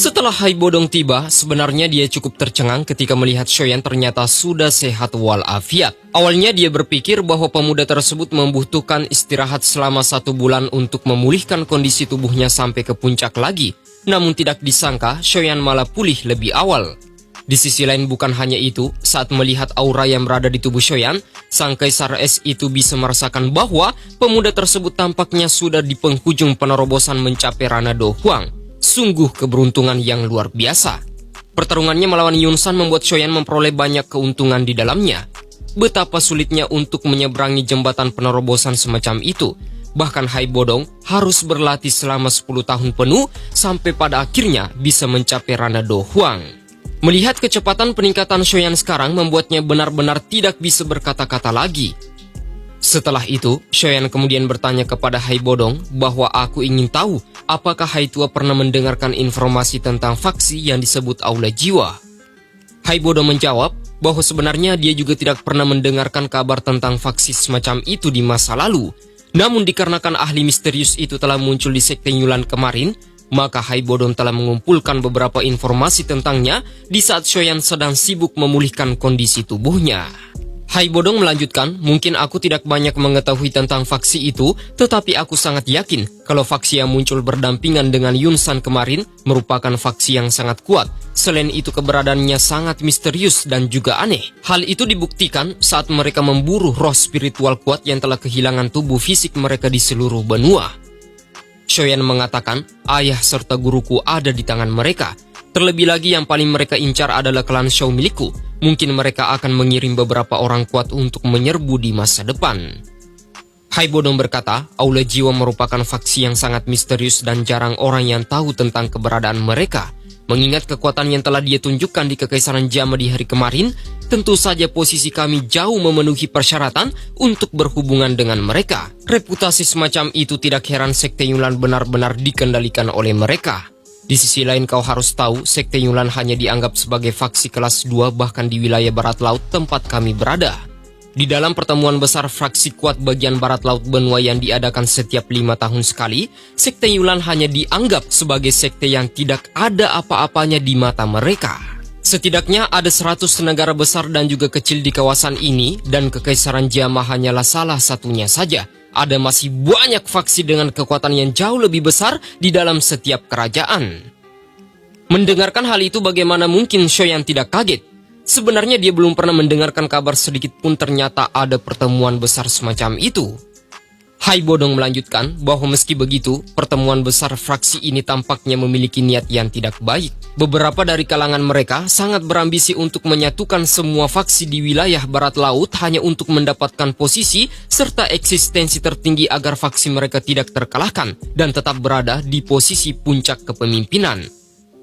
Setelah Hai Bodong tiba, sebenarnya dia cukup tercengang ketika melihat Shoyan ternyata sudah sehat walafiat. Awalnya dia berpikir bahwa pemuda tersebut membutuhkan istirahat selama 1 bulan untuk memulihkan kondisi tubuhnya sampai ke puncak lagi. Namun tidak disangka, Shoyan malah pulih lebih awal. Di sisi lain bukan hanya itu, saat melihat aura yang berada di tubuh Shoyan, sang kaisar es itu bisa merasakan bahwa pemuda tersebut tampaknya sudah di penghujung penerobosan mencapai Ranah Do Huang. Sungguh keberuntungan yang luar biasa. Pertarungannya melawan Yunsan membuat Shoyan memperoleh banyak keuntungan di dalamnya. Betapa sulitnya untuk menyeberangi jembatan penerobosan semacam itu. Bahkan Hai Bodong harus berlatih selama 10 tahun penuh sampai pada akhirnya bisa mencapai Ranah Do Huang. Melihat kecepatan peningkatan Shoyan sekarang membuatnya benar-benar tidak bisa berkata-kata lagi. Setelah itu, Shoyan kemudian bertanya kepada Hai Bodong bahwa aku ingin tahu apakah Hai Tua pernah mendengarkan informasi tentang faksi yang disebut Aula Jiwa. Hai Bodong menjawab bahwa sebenarnya dia juga tidak pernah mendengarkan kabar tentang faksi semacam itu di masa lalu. Namun dikarenakan ahli misterius itu telah muncul di Sekte Yulan kemarin, maka Hai Bodong telah mengumpulkan beberapa informasi tentangnya di saat Shoyan sedang sibuk memulihkan kondisi tubuhnya. Hai Bodong melanjutkan, mungkin aku tidak banyak mengetahui tentang faksi itu, tetapi aku sangat yakin kalau faksi yang muncul berdampingan dengan Yunsan kemarin merupakan faksi yang sangat kuat. Selain itu keberadaannya sangat misterius dan juga aneh. Hal itu dibuktikan saat mereka memburu roh spiritual kuat yang telah kehilangan tubuh fisik mereka di seluruh benua. Shoyan mengatakan, ayah serta guruku ada di tangan mereka. Terlebih lagi yang paling mereka incar adalah klan Shou milikku. Mungkin mereka akan mengirim beberapa orang kuat untuk menyerbu di masa depan. Hai Bodong berkata, Aula Jiwa merupakan faksi yang sangat misterius dan jarang orang yang tahu tentang keberadaan mereka. Mengingat kekuatan yang telah dia tunjukkan di Kekaisaran Jama di hari kemarin, tentu saja posisi kami jauh memenuhi persyaratan untuk berhubungan dengan mereka. Reputasi semacam itu tidak heran Sekte Yulan benar-benar dikendalikan oleh mereka. Di sisi lain kau harus tahu, Sekte Yulan hanya dianggap sebagai faksi kelas 2 bahkan di wilayah barat laut tempat kami berada. Di dalam pertemuan besar fraksi kuat bagian barat laut benua yang diadakan setiap 5 tahun sekali, Sekte Yulan hanya dianggap sebagai sekte yang tidak ada apa-apanya di mata mereka. Setidaknya ada 100 negara besar dan juga kecil di kawasan ini dan Kekaisaran Jama hanyalah salah satunya saja. Ada masih banyak faksi dengan kekuatan yang jauh lebih besar di dalam setiap kerajaan. Mendengarkan hal itu bagaimana mungkin Shoyan tidak kaget? Sebenarnya dia belum pernah mendengarkan kabar sedikit pun ternyata ada pertemuan besar semacam itu. Hai Bodong melanjutkan bahwa meski begitu, pertemuan besar fraksi ini tampaknya memiliki niat yang tidak baik. Beberapa dari kalangan mereka sangat berambisi untuk menyatukan semua faksi di wilayah barat laut hanya untuk mendapatkan posisi serta eksistensi tertinggi agar faksi mereka tidak terkalahkan dan tetap berada di posisi puncak kepemimpinan.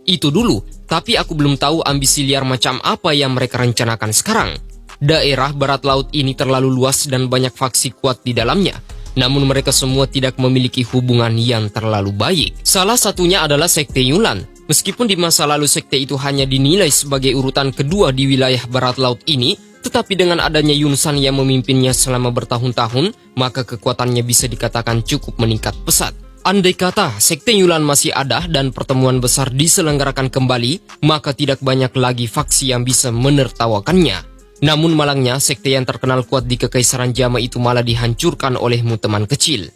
Itu dulu, tapi aku belum tahu ambisi liar macam apa yang mereka rencanakan sekarang. Daerah barat laut ini terlalu luas dan banyak faksi kuat di dalamnya. Namun mereka semua tidak memiliki hubungan yang terlalu baik. Salah satunya adalah Sekte Yulan. Meskipun di masa lalu sekte itu hanya dinilai sebagai urutan kedua di wilayah barat laut ini, tetapi dengan adanya Yunsan yang memimpinnya selama bertahun-tahun, maka kekuatannya bisa dikatakan cukup meningkat pesat. Andai kata Sekte Yulan masih ada dan pertemuan besar diselenggarakan kembali, maka tidak banyak lagi faksi yang bisa menertawakannya. Namun malangnya, sekte yang terkenal kuat di Kekaisaran Jama itu malah dihancurkan olehmu teman kecil.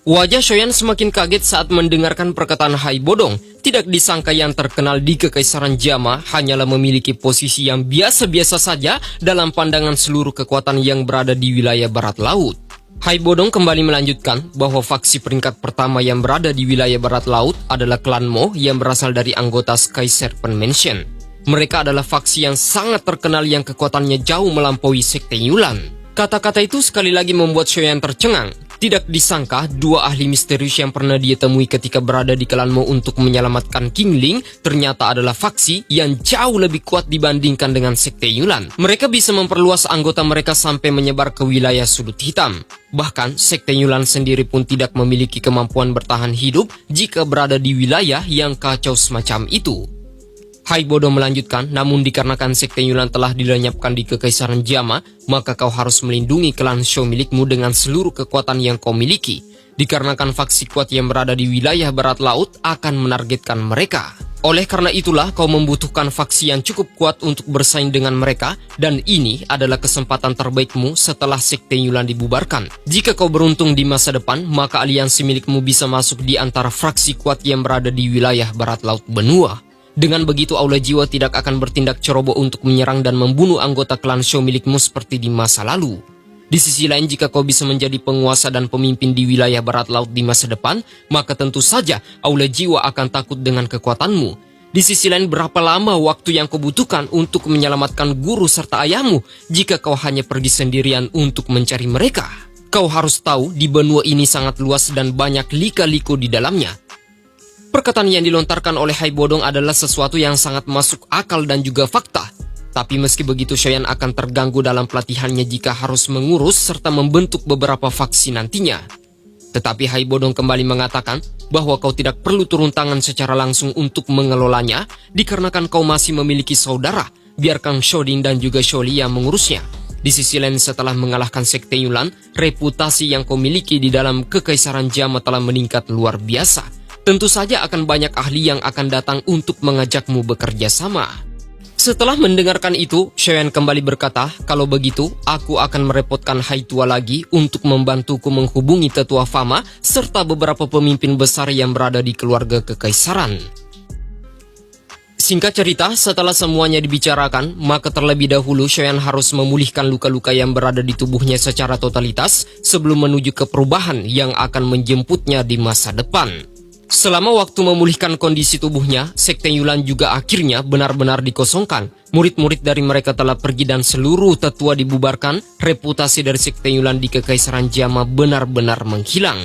Wajah Shoyan semakin kaget saat mendengarkan perkataan Hai Bodong. Tidak disangka yang terkenal di Kekaisaran Jama hanyalah memiliki posisi yang biasa-biasa saja dalam pandangan seluruh kekuatan yang berada di wilayah barat laut. Hai Bodong kembali melanjutkan bahwa faksi peringkat pertama yang berada di wilayah barat laut adalah klan Mo yang berasal dari anggota Sky Serpent Mansion. Mereka adalah faksi yang sangat terkenal yang kekuatannya jauh melampaui Sekte Yulan. Kata-kata itu sekali lagi membuat Shoyan tercengang. Tidak disangka dua ahli misterius yang pernah dia temui ketika berada di klan Mo untuk menyelamatkan King Ling ternyata adalah faksi yang jauh lebih kuat dibandingkan dengan Sekte Yulan. Mereka bisa memperluas anggota mereka sampai menyebar ke wilayah sudut hitam. Bahkan Sekte Yulan sendiri pun tidak memiliki kemampuan bertahan hidup jika berada di wilayah yang kacau semacam itu. Hai Bodong melanjutkan, namun dikarenakan Sekte Yulan telah dilenyapkan di Kekaisaran Jama, maka kau harus melindungi klan Shou milikmu dengan seluruh kekuatan yang kau miliki. Dikarenakan faksi kuat yang berada di wilayah barat laut akan menargetkan mereka. Oleh karena itulah kau membutuhkan faksi yang cukup kuat untuk bersaing dengan mereka, dan ini adalah kesempatan terbaikmu setelah sekte Yulan dibubarkan. Jika kau beruntung di masa depan, maka aliansi milikmu bisa masuk di antara fraksi kuat yang berada di wilayah barat laut benua. Dengan begitu Aula Jiwa tidak akan bertindak ceroboh untuk menyerang dan membunuh anggota klan Shou milikmu seperti di masa lalu. Di sisi lain, jika kau bisa menjadi penguasa dan pemimpin di wilayah barat laut di masa depan, maka tentu saja Aula Jiwa akan takut dengan kekuatanmu. Di sisi lain, berapa lama waktu yang kau butuhkan untuk menyelamatkan guru serta ayahmu jika kau hanya pergi sendirian untuk mencari mereka? Kau harus tahu di benua ini sangat luas dan banyak lika-liku di dalamnya. Perkataan yang dilontarkan oleh Hai Bodong adalah sesuatu yang sangat masuk akal dan juga fakta. Tapi meski begitu, Shoyan akan terganggu dalam pelatihannya jika harus mengurus serta membentuk beberapa faksi nantinya. Tetapi Hai Bodong kembali mengatakan bahwa kau tidak perlu turun tangan secara langsung untuk mengelolanya, dikarenakan kau masih memiliki saudara, biarkan Shodin dan juga Sholi yang mengurusnya. Di sisi lain, setelah mengalahkan sekte Yulan, reputasi yang kau miliki di dalam kekaisaran Jama telah meningkat luar biasa. Tentu saja akan banyak ahli yang akan datang untuk mengajakmu bekerja sama. Setelah mendengarkan itu, Shoyan kembali berkata, kalau begitu, aku akan merepotkan Hai Tua lagi untuk membantuku menghubungi Tetua Fama serta beberapa pemimpin besar yang berada di keluarga kekaisaran. Singkat cerita, setelah semuanya dibicarakan, maka terlebih dahulu Shoyan harus memulihkan luka-luka yang berada di tubuhnya secara totalitas sebelum menuju ke perubahan yang akan menjemputnya di masa depan. Selama waktu memulihkan kondisi tubuhnya, sekte Yulan juga akhirnya benar-benar dikosongkan. Murid-murid dari mereka telah pergi dan seluruh tetua dibubarkan. Reputasi dari sekte Yulan di kekaisaran Jama benar-benar menghilang.